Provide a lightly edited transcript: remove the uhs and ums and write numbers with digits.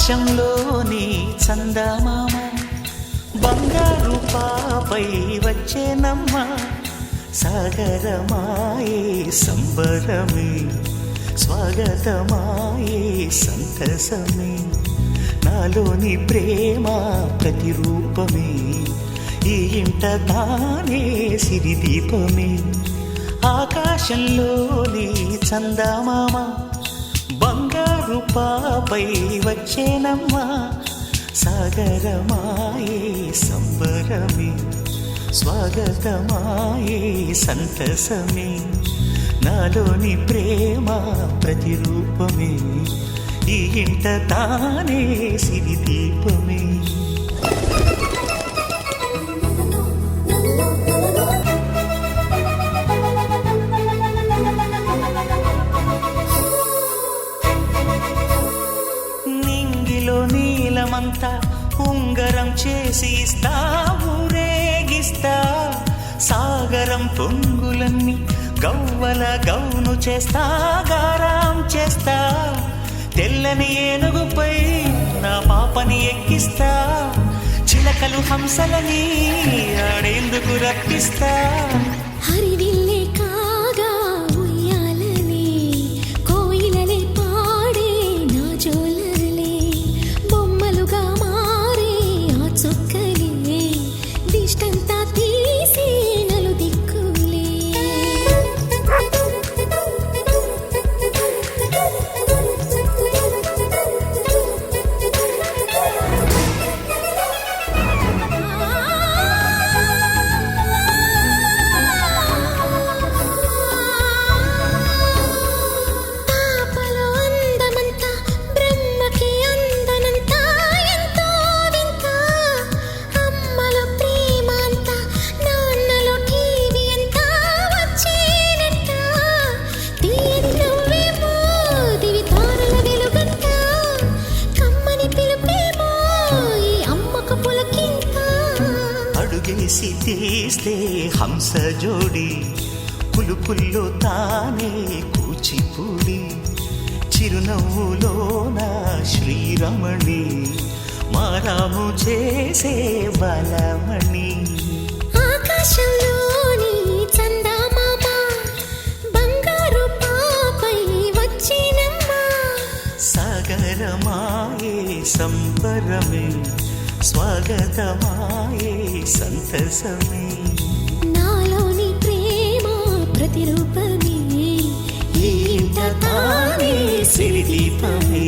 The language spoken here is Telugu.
ఆకాశంలోని చందమామ బంగారు పాపై వచ్చేనమ్మ సాగరమాయే సంబరమే స్వాగతమాయే సంతసమే నాలోని ప్రేమ ప్రతిరూపమే ఈ ఇంట తానే సిరిదీపమే ఆకాశంలోని చందమామ బంగారు పాపై వచ్చేనమ్మా సాగరమాయే సంబరమే స్వాగతమాయే సంతసమే నాలోని ప్రేమ ప్రతిరూపమే ఈ ఇంట తానే సిరిదీపమే నీలమంతా ఉంగరం చేసి ఇస్తా ఊరేగిస్తా సాగరం పొంగులన్నీ గవ్వల గౌను చేస్తా గారాం చేస్తా తెల్లని ఏనుగుపై నా పాపని ఎక్కిస్తా చిలకలు హంసలని ఆడేందుకు రప్పిస్తా హరివిల్లే కాగా ఉయ్యాలలే కోయిలలే పాడే నా జోలలే బొమ్మలుగా మారే ఆ చుక్కలే దిష్టంతా తీసి నలు దిక్కులే అడుగేసి తీస్తే హంస జోడి పులుపుల్లో తానే కూచిపూడి చిరునవ్వులోన శ్రీరమణి మారాము చేసే బలమణి ఆకాశంలోని చందమామ బంగారు పాపై వచ్చినమ్మా సాగరమాయే సంబరమే స్వాగతమాయే సంతసమే నాలోని ప్రేమ ప్రతిరూపమే ఈ ఇంట తానే సిరిదీపమే